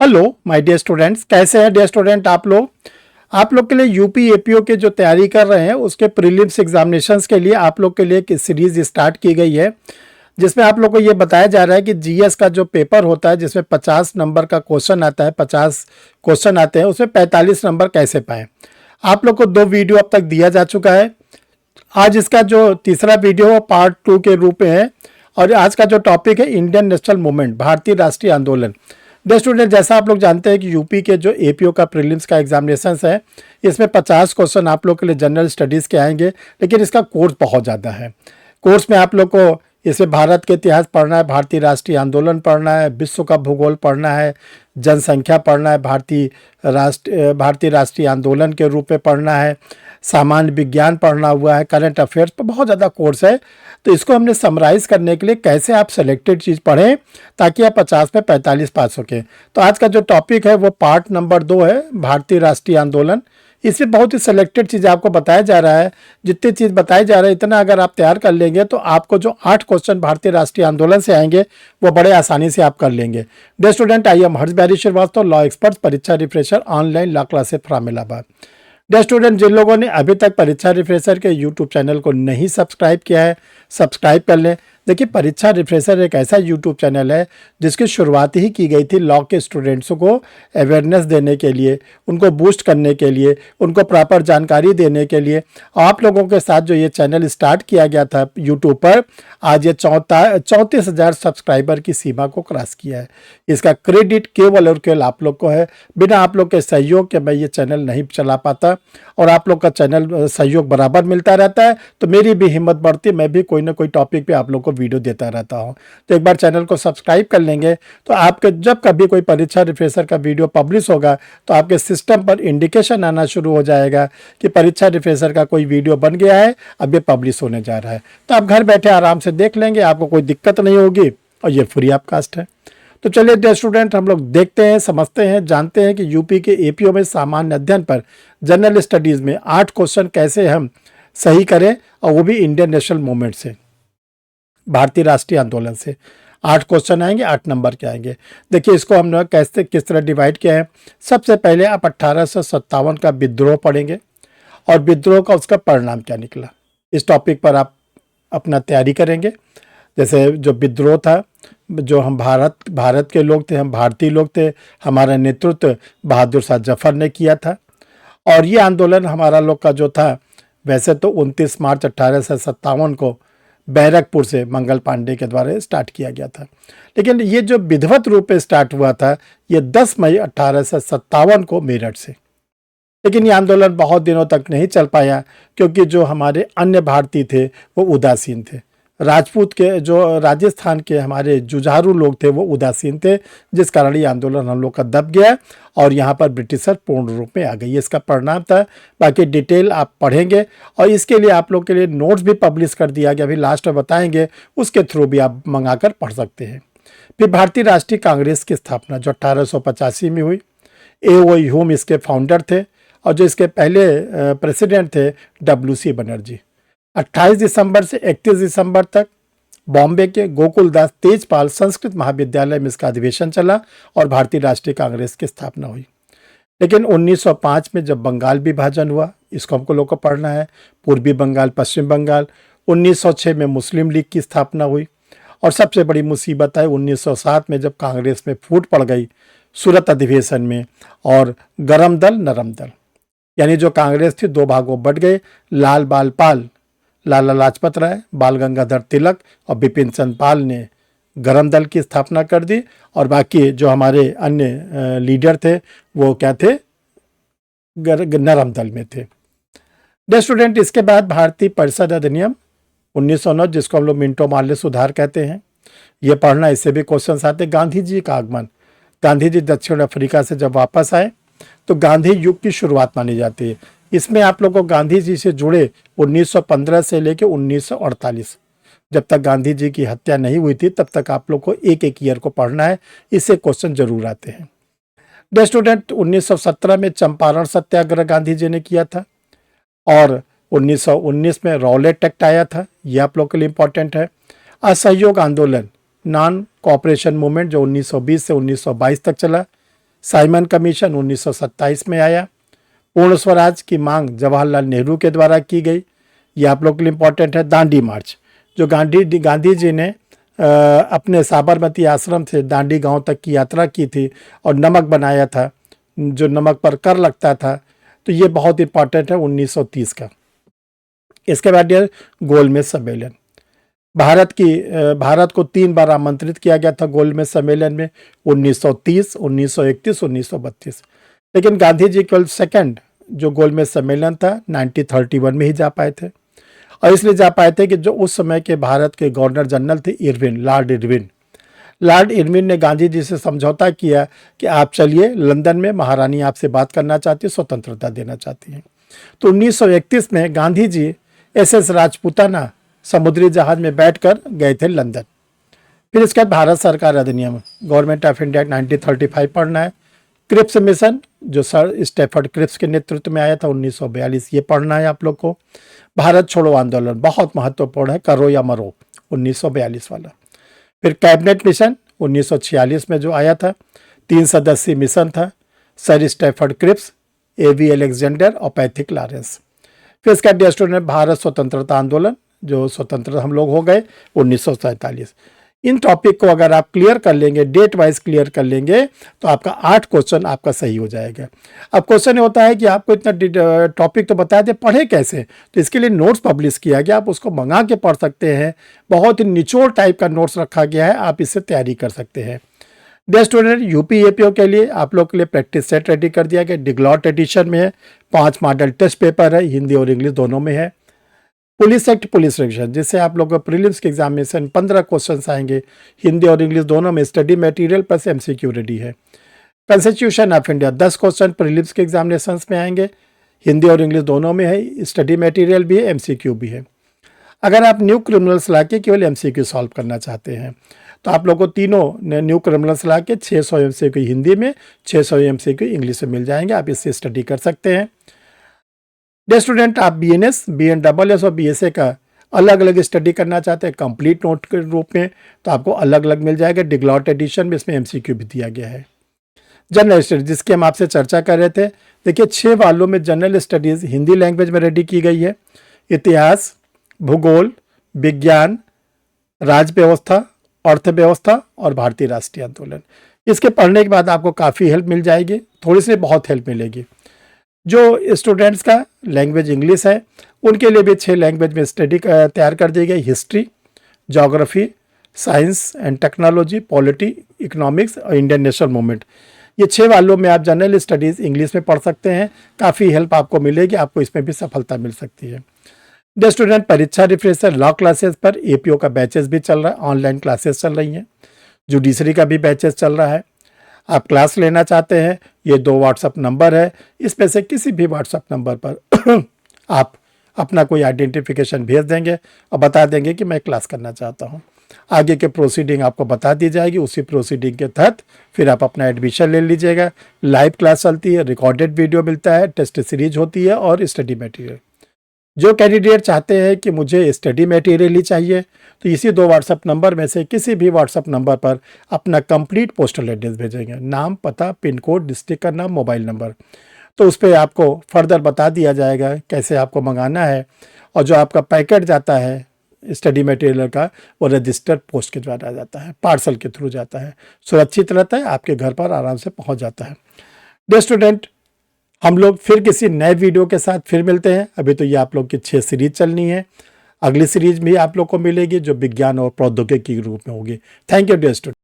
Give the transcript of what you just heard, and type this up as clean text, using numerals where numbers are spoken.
Hello my dear students, कैसे हैं dear student आप लोग के लिए यूपी एपीओ के जो तैयारी कर रहे हैं उसके प्रीलिम्स एग्जामिनेशंस के लिए आप लोग के लिए एक सीरीज स्टार्ट की गई है जिसमें आप लोग को ये बताया जा रहा है कि जीएस का जो पेपर होता है जिसमें 50 नंबर का क्वेश्चन आता है, 50 क्वेश्चन आते हैं, उसमें 45 नंबर कैसे पाएं। आप लोग को 2 वीडियो अब तक दिया जा चुका है। आज इसका जो तीसरा वीडियो वो पार्ट 2 के रूप में है और आज का जो टॉपिक है इंडियन नेशनल मूवमेंट, भारतीय राष्ट्रीय आंदोलन। डियर स्टूडेंट, जैसा आप लोग जानते हैं कि यूपी के जो एपीओ का प्रीलिम्स का एग्जामिनेशन है इसमें 50 क्वेश्चन आप लोग के लिए जनरल स्टडीज़ के आएंगे, लेकिन इसका कोर्स बहुत ज़्यादा है। कोर्स में आप लोग को इसमें भारत के इतिहास पढ़ना है, भारतीय राष्ट्रीय आंदोलन पढ़ना है, विश्व का भूगोल पढ़ना है, जनसंख्या पढ़ना है, भारतीय राष्ट्रीय आंदोलन के रूप में पढ़ना है, सामान्य विज्ञान पढ़ना हुआ है, करंट अफेयर्स पर बहुत ज़्यादा कोर्स है। तो इसको हमने समराइज़ करने के लिए कैसे आप सेलेक्टेड चीज़ पढ़ें ताकि आप 50 में 45 पा सकें। तो आज का जो टॉपिक है वो पार्ट नंबर 2 है, भारतीय राष्ट्रीय आंदोलन। इसमें बहुत ही सिलेक्टेड चीज़ आपको बताया जा रहा है। जितनी चीज़ बताई जा रहा है इतना अगर आप तैयार कर लेंगे तो आपको जो 8 क्वेश्चन भारतीय राष्ट्रीय आंदोलन से आएंगे वो बड़े आसानी से आप कर लेंगे। Dear student, I am Harsh Bihari Srivastava, law expert, परीक्षा refresher, online law classes from Allahabad. Dear student, जिन लोगों ने अभी तक परीक्षा रिफ्रेशर के यूट्यूब चैनल को नहीं सब्सक्राइब किया है, सब्सक्राइब कर लें। देखिए, परीक्षा रिफ्रेशर एक ऐसा यूट्यूब चैनल है जिसकी शुरुआत ही की गई थी लॉ के स्टूडेंट्स को अवेयरनेस देने के लिए, उनको बूस्ट करने के लिए, उनको प्रॉपर जानकारी देने के लिए। आप लोगों के साथ जो ये चैनल स्टार्ट किया गया था यूट्यूब पर, आज ये 34,000 सब्सक्राइबर की सीमा को क्रॉस किया है। इसका क्रेडिट केवल और केवल आप लोग को है। बिना आप लोग के सहयोग के मैं ये चैनल नहीं चला पाता और आप लोग का चैनल सहयोग बराबर मिलता रहता है तो मेरी भी हिम्मत बढ़ती, मैं भी कोई ना कोई टॉपिक पे आप लोग को वीडियो देता रहता हूँ। तो एक बार चैनल को सब्सक्राइब कर लेंगे तो आपके जब कभी कोई परीक्षा रिफ्रेशर का वीडियो पब्लिश होगा तो आपके सिस्टम पर इंडिकेशन आना शुरू हो जाएगा कि परीक्षा रिफ्रेशर का कोई वीडियो बन गया है, अब ये पब्लिश होने जा रहा है। तो आप घर बैठे आराम से देख लेंगे, आपको कोई दिक्कत नहीं होगी और ये फ्री ऑफ कास्ट है। तो चलिए डियर स्टूडेंट, हम लोग देखते हैं, समझते हैं, जानते हैं कि यूपी के एपीओ में सामान्य अध्ययन पर जनरल स्टडीज़ में 8 क्वेश्चन कैसे हम सही करें, और वो भी इंडियन नेशनल मूवमेंट से, भारतीय राष्ट्रीय आंदोलन से। 8 क्वेश्चन आएंगे, 8 नंबर के आएंगे। देखिए, इसको हमने कैसे किस तरह डिवाइड किया है। सबसे पहले आप 1857 का विद्रोह पढ़ेंगे और विद्रोह का उसका परिणाम क्या निकला, इस टॉपिक पर आप अपना तैयारी करेंगे। जैसे जो विद्रोह था, जो हम भारत के लोग थे, हम भारतीय लोग थे, हमारा नेतृत्व बहादुर शाह जफर ने किया था। और ये आंदोलन हमारा लोग का जो था, वैसे तो 29 मार्च 1857 को बैरकपुर से मंगल पांडे के द्वारा स्टार्ट किया गया था, लेकिन ये जो विधिवत रूप में स्टार्ट हुआ था ये 10 मई 1857 को मेरठ से। लेकिन ये आंदोलन बहुत दिनों तक नहीं चल पाया क्योंकि जो हमारे अन्य भारतीय थे वो उदासीन थे। राजपूत के, जो राजस्थान के हमारे जुझारू लोग थे, वो उदासीन थे, जिस कारण ये आंदोलन हम लोग का दब गया और यहाँ पर ब्रिटिशर पूर्ण रूप में आ गई। इसका परिणाम था। बाकी डिटेल आप पढ़ेंगे और इसके लिए आप लोग के लिए नोट्स भी पब्लिश कर दिया गया, अभी लास्ट में बताएंगे, उसके थ्रू भी आप मंगाकर पढ़ सकते हैं। फिर भारतीय राष्ट्रीय कांग्रेस की स्थापना जो 1885 में हुई, ए.ओ. ह्यूम इसके फाउंडर थे और जो इसके पहले प्रेसिडेंट थे WC बनर्जी। 28 दिसंबर से 31 दिसंबर तक बॉम्बे के गोकुलदास तेजपाल संस्कृत महाविद्यालय में इसका अधिवेशन चला और भारतीय राष्ट्रीय कांग्रेस की स्थापना हुई। लेकिन 1905 में जब बंगाल विभाजन हुआ, इसको हमको लोग को पढ़ना है, पूर्वी बंगाल, पश्चिम बंगाल। 1906 में मुस्लिम लीग की स्थापना हुई और सबसे बड़ी मुसीबत है 1907 में जब कांग्रेस में फूट पड़ गई सूरत अधिवेशन में, और गरम दल नरम दल, यानी जो कांग्रेस थी 2 भागों बट गए। लाला लाजपत राय, बाल गंगाधर तिलक और बिपिन चंद्र पाल ने गरम दल की स्थापना कर दी और बाकी जो हमारे अन्य लीडर थे वो क्या थे, नरम दल में थे। डियर स्टूडेंट, इसके बाद भारतीय परिषद अधिनियम 1909, जिसको हम लोग मिंटो मार्ले सुधार कहते हैं, ये पढ़ना, इससे भी क्वेश्चन आते। गांधी जी का आगमन, गांधी जी दक्षिण अफ्रीका से जब वापस आए तो गांधी युग की शुरुआत मानी जाती है। इसमें आप लोग को गांधी जी से जुड़े 1915 से लेकर 1948, जब तक गांधी जी की हत्या नहीं हुई थी तब तक आप लोग को एक एक ईयर को पढ़ना है, इससे क्वेश्चन जरूर आते हैं। डियर स्टूडेंट, 1917 में चंपारण सत्याग्रह गांधी जी ने किया था और 1919 में रॉलेट एक्ट आया था, यह आप लोग के लिए इंपॉर्टेंट है। असहयोग आंदोलन, नॉन कोऑपरेशन मूवमेंट, जो 1920 से 1922 तक चला, साइमन कमीशन 1927 में आया। पूर्ण स्वराज की मांग जवाहरलाल नेहरू के द्वारा की गई। ये आप लोग के लिए इम्पोर्टेंट है। दांडी मार्च, जो गांधी जी ने अपने साबरमती आश्रम से दांडी गांव तक की यात्रा की थी और नमक बनाया था, जो नमक पर कर लगता था, तो ये बहुत इंपॉर्टेंट है 1930 का। इसके बाद ये गोलमेज सम्मेलन, भारत को 3 बार आमंत्रित किया गया था गोलमेज सम्मेलन में, 1930, 1931, 1932। लेकिन गांधी जी केवल सेकंड जो गोलमेज सम्मेलन था 1931 में ही जा पाए थे। और इसलिए जा पाए थे कि जो उस समय के भारत के गवर्नर जनरल थे लॉर्ड इरविन ने गांधी जी से समझौता किया कि आप चलिए लंदन में, महारानी आपसे बात करना चाहती है, स्वतंत्रता देना चाहती हैं। तो 1931 में गांधी जी SS राजपूताना समुद्री जहाज में बैठकर गए थे लंदन। फिर इसके बाद भारत सरकार अधिनियम, गवर्नमेंट ऑफ इंडिया 1935 पढ़ना है। क्रिप्स मिशन जो सर स्टेफर्ड क्रिप्स के नेतृत्व में आया था 1942, ये पढ़ना है आप लोग को। भारत छोड़ो आंदोलन बहुत महत्वपूर्ण है, करो या मरो 1942 वाला। फिर कैबिनेट मिशन 1946 में जो आया था, 3 सदस्यीय मिशन था, sir Stafford Cripps, AV Alexander और पैथिक लॉरेंस। फिर इसका डियर स्टूडेंट भारत स्वतंत्रता आंदोलन, जो स्वतंत्र हम लोग हो गए 1947। इन टॉपिक को अगर आप क्लियर कर लेंगे, डेट वाइज क्लियर कर लेंगे, तो आपका 8 क्वेश्चन आपका सही हो जाएगा। अब क्वेश्चन होता है कि आपको इतना टॉपिक तो बता दे, पढ़े कैसे? तो इसके लिए नोट्स पब्लिश किया गया, आप उसको मंगा के पढ़ सकते हैं। बहुत ही निचोड़ टाइप का नोट्स रखा गया है, आप इससे तैयारी कर सकते हैं। डियर स्टूडेंट, यूपी APO के लिए आप लोग के लिए प्रैक्टिस सेट रेडी कर दिया गया, डिग्लॉट एडिशन में है, 5 मॉडल टेस्ट पेपर है, हिंदी और इंग्लिश दोनों में है। पुलिस एक्ट, पुलिस रिविजन, जिससे आप लोगों को प्रीलिम्स के एग्जामिनेशन 15 क्वेश्चंस आएंगे, हिंदी और इंग्लिश दोनों में, study material plus MCQ ready है। Constitution of India 10 question prelims के एग्जामिनेशन में आएंगे, हिंदी और इंग्लिश दोनों में है, स्टडी मटेरियल भी है, MCQ भी है। अगर आप न्यू क्रिमिनल्स ला के केवल MCQ सॉल्व करना चाहते हैं, तो आप लोगों को तीनों न्यू क्रिमिनल्स ला के 600 MCQ हिंदी में, 600 MCQ इंग्लिश में मिल जाएंगे, आप इससे स्टडी कर सकते हैं। डियर स्टूडेंट, आप BNS, BNSS और BSA का अलग अलग स्टडी करना चाहते हैं कंप्लीट नोट के रूप में, तो आपको अलग अलग मिल जाएगा। डिग्लॉट एडिशन में इसमें MCQ भी दिया गया है। जनरल स्टडीज, जिसकी हम आपसे चर्चा कर रहे थे, देखिए 6 वालों में जनरल स्टडीज हिंदी लैंग्वेज में रेडी की गई है। इतिहास, भूगोल, विज्ञान, राज्य व्यवस्था, अर्थव्यवस्था और भारतीय राष्ट्रीय आंदोलन। इसके पढ़ने के बाद आपको काफ़ी हेल्प मिल जाएगी, थोड़ी सी बहुत हेल्प मिलेगी। जो स्टूडेंट्स का लैंग्वेज इंग्लिश है, उनके लिए भी 6 लैंग्वेज में स्टडी तैयार कर दी गई, history, geography, science and technology, polity, economics और इंडियन नेशनल मूवमेंट। ये 6 वालों में आप जनरल स्टडीज़ इंग्लिश में पढ़ सकते हैं, काफ़ी हेल्प आपको मिलेगी, आपको इसमें भी सफलता मिल सकती है। डियर स्टूडेंट, परीक्षा रिफ्रेशर लॉ क्लासेस पर APO का बैचेस भी चल रहा है, ऑनलाइन क्लासेस चल रही हैं, जुडिशरी का भी बैचेस चल रहा है। आप क्लास लेना चाहते हैं, ये 2 व्हाट्सअप नंबर है, इसमें से किसी भी व्हाट्सअप नंबर पर आप अपना कोई आइडेंटिफिकेशन भेज देंगे और बता देंगे कि मैं क्लास करना चाहता हूँ। आगे के प्रोसीडिंग आपको बता दी जाएगी, उसी प्रोसीडिंग के तहत फिर आप अपना एडमिशन ले लीजिएगा। लाइव क्लास चलती है, रिकॉर्डेड वीडियो मिलता है, टेस्ट सीरीज होती है और स्टडी मटेरियल। जो कैंडिडेट चाहते हैं कि मुझे स्टडी मटेरियल ही चाहिए, तो इसी 2 व्हाट्सअप नंबर में से किसी भी व्हाट्सअप नंबर पर अपना कंप्लीट पोस्टल एड्रेस भेजेंगे, नाम, पता, पिन कोड, डिस्ट्रिक्ट का नाम, मोबाइल नंबर। तो उस पर आपको फर्दर बता दिया जाएगा कैसे आपको मंगाना है। और जो आपका पैकेट जाता है स्टडी मटेरियल का, वो रजिस्टर्ड पोस्ट के द्वारा जाता है, पार्सल के थ्रू जाता है, सुरक्षित रहता है, आपके घर पर आराम से पहुँच जाता है। डियर स्टूडेंट, हम लोग फिर किसी नए वीडियो के साथ फिर मिलते हैं। अभी तो ये आप लोग की 6 सीरीज चलनी है, अगली सीरीज भी आप लोग को मिलेगी जो विज्ञान और प्रौद्योगिकी के रूप में होगी। Thank you dear student.